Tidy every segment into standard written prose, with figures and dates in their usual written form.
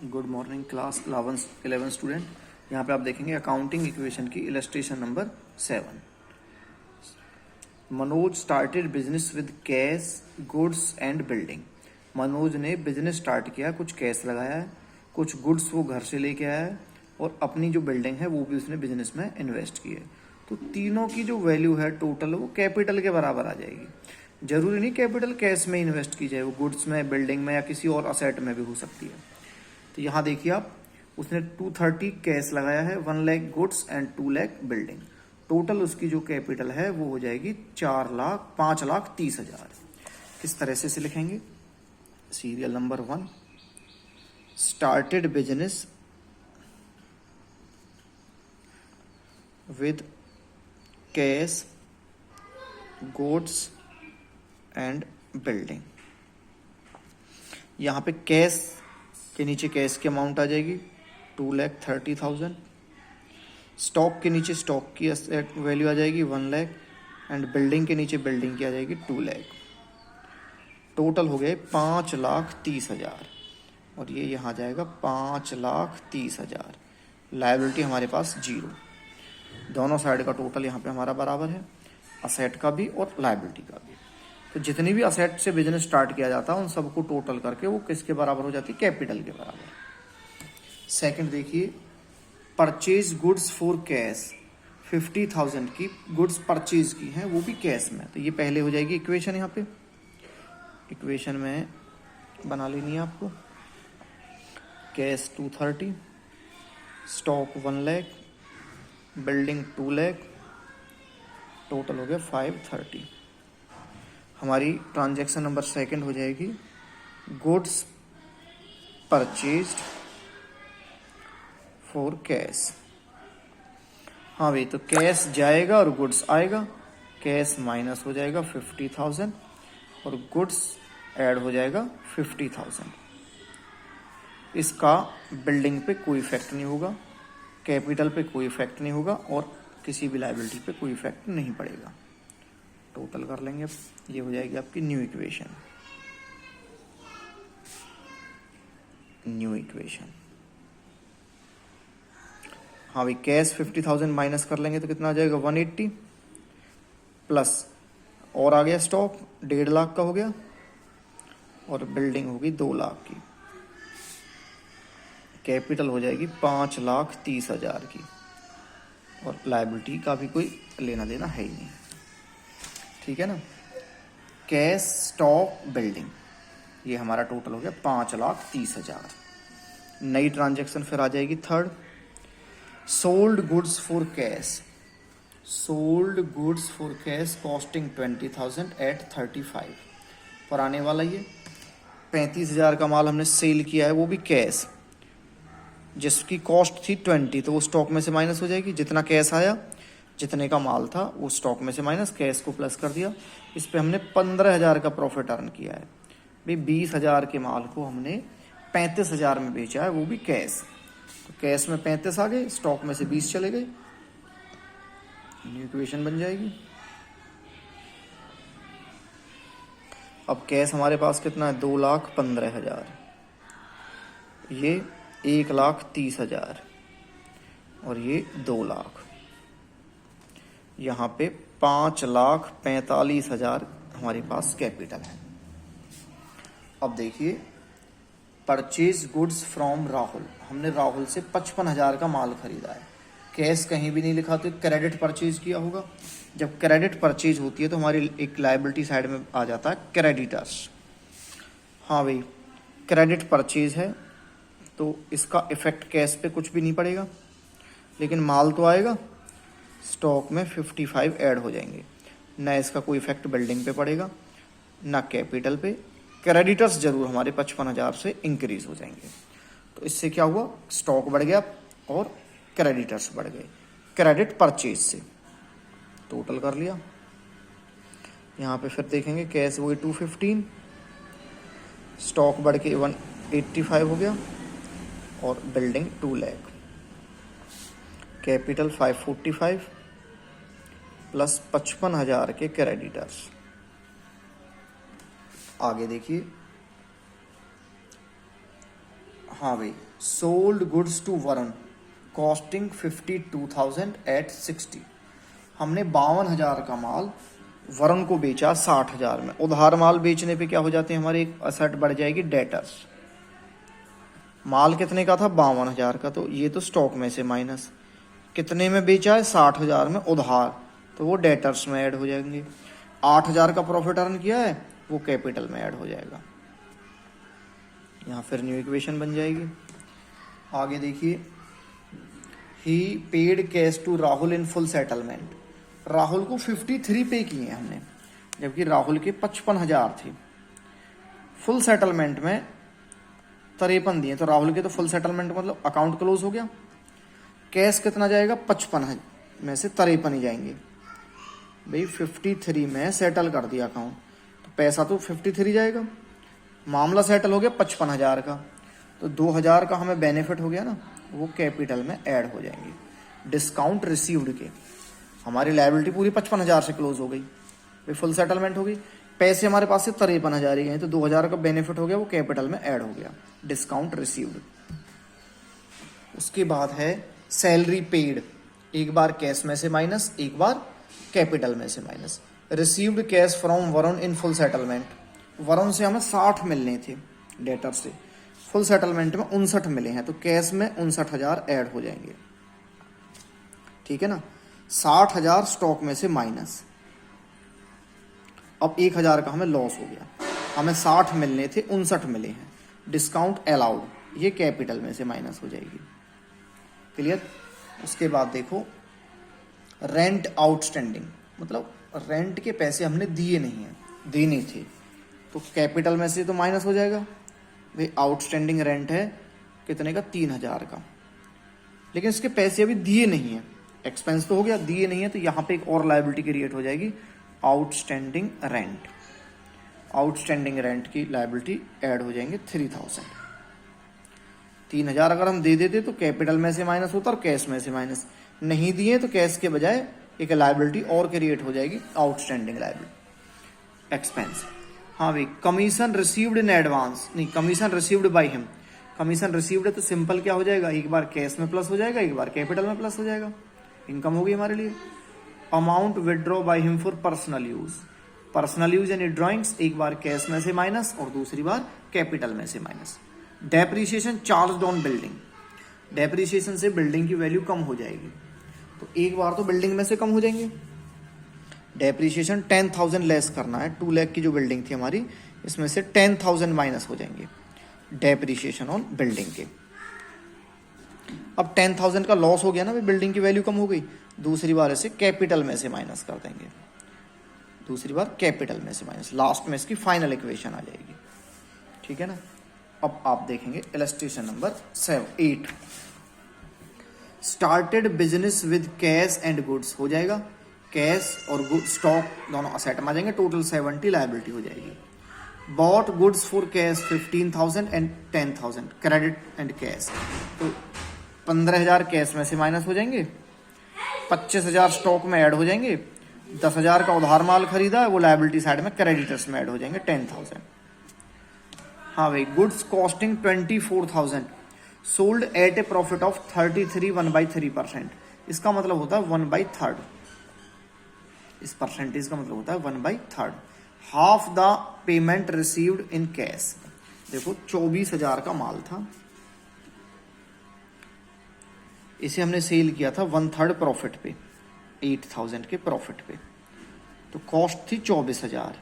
Good morning class 11 student. यहाँ पे आप देखेंगे अकाउंटिंग इक्वेशन की illustration number 7। Manoj started business with cash goods and building. Manoj ने बिजनेस स्टार्ट किया, कुछ कैश लगाया है, कुछ गुड्स वो घर से लेके आया है और अपनी जो बिल्डिंग है वो भी उसने बिजनेस में इन्वेस्ट की है। तो तीनों की जो वैल्यू है टोटल वो कैपिटल के बराबर आ जाएगी। जरूरी नहीं कैपिटल कैश में इन्वेस्ट की जाए, वो गुड्स में, बिल्डिंग में या किसी और असेट में भी हो सकती है। तो यहाँ देखिए आप, उसने 230 कैश लगाया है, 1 lakh goods and 2 lakh building. Total उसकी जो कैपिटल है वो हो जाएगी 5,30,000। किस तरह से इसे लिखेंगे? Serial number 1, started business with cash goods and building. यहाँ पे कैश के नीचे कैश की अमाउंट आ जाएगी 2,30,000। स्टॉक के नीचे स्टॉक की वैल्यू आ जाएगी 1 लाख एंड बिल्डिंग के नीचे बिल्डिंग की आ जाएगी 2 लाख। टोटल हो गए 5,30,000 और ये यहाँ जाएगा 5,30,000। लायबिलिटी हमारे पास 0। दोनों साइड का टोटल यहाँ पे हमारा बराबर है, असेट का भी और लायबिलिटी का भी। तो जितनी भी असेट से बिजनेस स्टार्ट किया जाता है उन सबको टोटल करके वो किसके बराबर हो जाती है? कैपिटल के बराबर। सेकंड देखिए, परचेज गुड्स फॉर कैश। 50,000 की गुड्स परचेज की हैं, वो भी कैश में। तो ये पहले हो जाएगी इक्वेशन। यहाँ पे इक्वेशन में बना लेनी है आपको। Cash 230, stock 1 lakh, building 2 lakh, total हो गया 530। हमारी ट्रांजैक्शन नंबर सेकंड हो जाएगी गुड्स परचेज्ड फॉर कैश। हाँ भाई, तो कैश जाएगा और गुड्स आएगा। कैश माइनस हो जाएगा 50,000 और गुड्स ऐड हो जाएगा 50,000। इसका बिल्डिंग पे कोई इफेक्ट नहीं होगा, कैपिटल पे कोई इफेक्ट नहीं होगा और किसी भी लायबिलिटी पे कोई इफेक्ट नहीं पड़ेगा। टोटल कर लेंगे, ये हो जाएगी आपकी न्यू इक्वेशन। हाँ भाई, कैश 50,000 माइनस कर लेंगे तो कितना आ जाएगा? 180 प्लस और आ गया स्टॉक 1.5 लाख का हो गया और बिल्डिंग होगी 2 लाख की। कैपिटल हो जाएगी 5,30,000 की और लायबिलिटी का भी कोई लेना देना है ही नहीं। ठीक है ना? कैश, स्टॉक, बिल्डिंग, ये हमारा टोटल हो गया 5,30,000। नई ट्रांजैक्शन फिर आ जाएगी third, sold goods for cash. Sold goods for cash costing 20,000 at 35 पर आने वाला। ये 35,000 का माल हमने सेल किया है, वो भी कैश, जिसकी कॉस्ट थी 20, तो वो स्टॉक में से माइनस हो जाएगी। जितना कैश आया, जितने का माल था वो स्टॉक में से माइनस, कैश को प्लस कर दिया। इस पे हमने 15,000 का प्रॉफिट अर्न किया है भाई। 20,000 के माल को हमने 35,000 में बेचा है, वो भी कैश। तो कैश में 35 आ गए, स्टॉक में से 20 चले गए, न्यू इक्वेशन बन जाएगी। अब कैश हमारे पास कितना है? 2,15,000, ये 1,30,000 और ये 2 लाख। यहाँ पे 5,45,000 हमारे पास कैपिटल है। अब देखिए, परचेज गुड्स फ्रॉम राहुल। हमने राहुल से 55,000 का माल खरीदा है। कैश कहीं भी नहीं लिखा, तो क्रेडिट परचेज किया होगा। जब क्रेडिट परचेज होती है तो हमारी एक लायबिलिटी साइड में आ जाता है क्रेडिटर्स। हाँ भाई, क्रेडिट परचेज है तो इसका इफेक्ट कैश पे कुछ भी नहीं पड़ेगा, लेकिन माल तो आएगा। स्टॉक में 55 ऐड हो जाएंगे, ना इसका कोई इफेक्ट बिल्डिंग पे पड़ेगा ना कैपिटल पे। क्रेडिटर्स जरूर हमारे 55,000 से इंक्रीज हो जाएंगे। तो इससे क्या हुआ? स्टॉक बढ़ गया और क्रेडिटर्स बढ़ गए क्रेडिट परचेज से। टोटल कर लिया। यहाँ पे फिर देखेंगे, कैश वही 215, स्टॉक बढ़ के 185 हो गया और बिल्डिंग 2 लाख। कैपिटल 545 प्लस 55,000 के क्रेडिटर्स। आगे देखिए, हाँ भाई, sold goods to Varun costing 52,000 at 60। हमने 52,000 का माल वरुण को बेचा 60,000 में। उधार माल बेचने पे क्या हो जाते हैं हमारे, एक असेट बढ़ जाएगी डेटर्स। माल कितने का था, 52,000 का, तो ये तो स्टॉक में से माइनस, कितने में बेचा है, 60,000 में उधार, तो वो डेटर्स में ऐड हो जाएंगे। 8,000 का प्रॉफिट अर्न किया है, वो कैपिटल में ऐड हो जाएगा। यहाँ फिर न्यू इक्वेशन बन जाएगी। आगे देखिए, he paid cash to Rahul in full settlement. Rahul को 53 पे किए हैं हमने, जबकि राहुल के 55,000 थे। फुल सेटलमेंट में 53 दिए, तो राहुल के तो फुल सेटलमेंट मतलब अकाउंट क्लोज हो गया। कैश कितना जाएगा, 55 में से 53 ही जाएंगे भाई। 53 में सेटल कर दिया अकाउंट, तो पैसा तो 53 जाएगा। मामला सेटल हो गया 55,000 का, तो 2,000 का हमें बेनिफिट हो गया ना, वो कैपिटल में ऐड हो जाएंगे। डिस्काउंट रिसीव्ड के, हमारी लायबिलिटी पूरी 55,000 से क्लोज हो गई भाई, फुल सेटलमेंट हो गई। पैसे हमारे पास से 53,000 ही गए, तो 2,000 का बेनिफिट हो गया, वो कैपिटल में ऐड हो गया, डिस्काउंट रिसीव्ड। उसके बाद है सैलरी पेड, एक बार कैश में से माइनस, एक बार कैपिटल में से minus. Received cash from Varun in full settlement, Varun से हमें 60 मिलने थे डेटर से, फुल सेटलमेंट में 59 मिले हैं, तो कैश में 59,000 ऐड हो जाएंगे। ठीक है ना, 60,000 स्टॉक में से माइनस। अब 1,000 का हमें लॉस हो गया, हमें 60 मिलने थे, 59 मिले हैं, डिस्काउंट अलाउड, ये कैपिटल में से माइनस हो जाएगी। क्लियर। उसके बाद देखो, रेंट आउटस्टैंडिंग, मतलब रेंट के पैसे हमने दिए नहीं हैं, देने थे, तो कैपिटल में से तो माइनस हो जाएगा भाई। आउटस्टैंडिंग रेंट है कितने का, 3,000 का, लेकिन इसके पैसे अभी दिए नहीं हैं, एक्सपेंस तो हो गया, दिए नहीं है, तो यहाँ पे एक और लायबिलिटी क्रिएट हो जाएगी, आउटस्टैंडिंग रेंट। आउटस्टैंडिंग रेंट की लायबिलिटी ऐड हो जाएंगे 3,000। 3,000 अगर हम दे देते तो कैपिटल में से माइनस होता और कैश में से माइनस, नहीं दिए तो कैश के बजाय एक लायबिलिटी और क्रिएट हो जाएगी, आउटस्टैंडिंग लायबिलिटी एक्सपेंस। हाँ भाई, कमीशन रिसीव्ड इन एडवांस, नहीं commission received by him. Commission received है तो सिंपल क्या हो जाएगा, एक बार कैश में प्लस हो जाएगा, एक बार कैपिटल में प्लस हो जाएगा, इनकम होगी हमारे लिए। Amount withdraw by him for personal use, personal use यानी ड्राइंग्स, एक बार कैश में से माइनस और दूसरी बार कैपिटल में से minus. Depreciation charge on building, depreciation से बिल्डिंग की वैल्यू कम हो जाएगी, तो एक बार तो बिल्डिंग में से कम हो जाएंगे। डेप्रिसिएशन 10,000 लेस करना है, 2 लाख की जो बिल्डिंग थी हमारी, इसमें से 10,000 माइनस हो जाएंगे डेप्रिसिएशन ऑन बिल्डिंग के। अब 10,000 का लॉस हो गया ना, बिल्डिंग की वैल्यू कम हो गई, दूसरी बार इसे कैपिटल में से माइनस कर देंगे, दूसरी बार कैपिटल में से माइनस, लास्ट में इसकी फाइनल इक्वेशन आ जाएगी। ठीक है ना। अब आप देखेंगे illustration number 8, started business with cash and goods हो जाएगा, कैश और गुड स्टॉक दोनों असेट में आ जाएंगे, टोटल 70 लायबिलिटी हो जाएगी। Bought goods for cash 15,000 and 10,000 credit and cash, तो 15,000 कैश में से माइनस हो जाएंगे, 25,000 स्टॉक में ऐड हो जाएंगे, 10,000 का उधार माल खरीदा है, वो लायबिलिटी साइड में क्रेडिटर्स में ऐड हो जाएंगे 10,000। हाँ भाई, goods costing 24,000 sold at A profit of 33 1/3%, इसका मतलब होता है 1/3, इस परसेंटेज का मतलब होता है 1/3। Half the payment received in cash, देखो 24,000 का माल था, इसे हमने सेल किया था 1/3 प्रॉफिट पे, 8,000 के प्रॉफिट पे, तो कॉस्ट थी 24,000,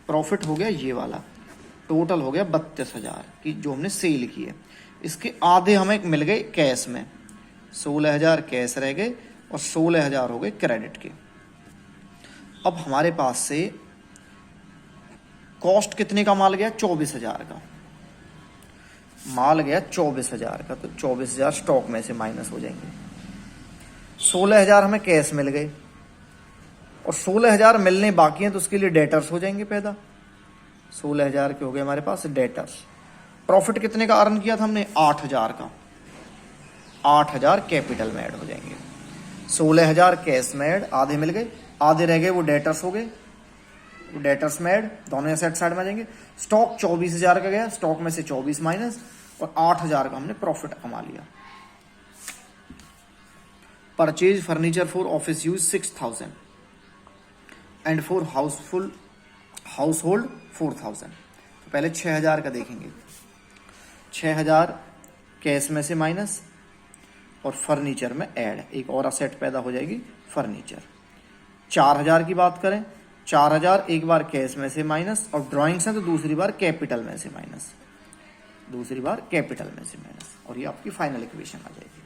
प्रॉफिट हो गया ये वाला, टोटल हो गया 32,000 की जो हमने सेल की है। इसके आधे हमें मिल गए कैश में, 16,000 कैश रह गए और 16,000 हो गए क्रेडिट के। अब हमारे पास से कॉस्ट कितने का माल गया, 24,000 का माल गया, 24,000 का, तो 24,000 स्टॉक में से माइनस हो जाएंगे। 16,000 हमें कैश मिल गए और 16,000 मिलने बाकी हैं, तो उसके लिए डेटर्स हो जाएंगे पैदा, 16,000 के हो गए हमारे पास डेटर्स। प्रॉफिट कितने का अर्न किया था हमने, 8,000 का, 8,000 कैपिटल में ऐड हो जाएंगे, 16,000 कैश में ऐड, आधे मिल गए, आधे रह गए वो डेटर्स हो गए, डेटर्स में ऐड, दोनों एसेट साइड में आ जाएंगे। स्टॉक 24,000 का गया, स्टॉक में से 24 माइनस, और 8,000 का हमने प्रॉफिट कमा लिया। Purchase furniture for office use 6,000 and for house hold 4,000। तो पहले 6,000 का देखेंगे। 6,000 कैश में से माइनस और फर्नीचर में ऐड, एक और असेट पैदा हो जाएगी फर्नीचर। 4,000 की बात करें, 4,000 एक बार कैश में से माइनस और ड्राइंग्स है तो दूसरी बार कैपिटल में से माइनस, और ये आपकी फाइनल इक्वेशन आ जाएगी।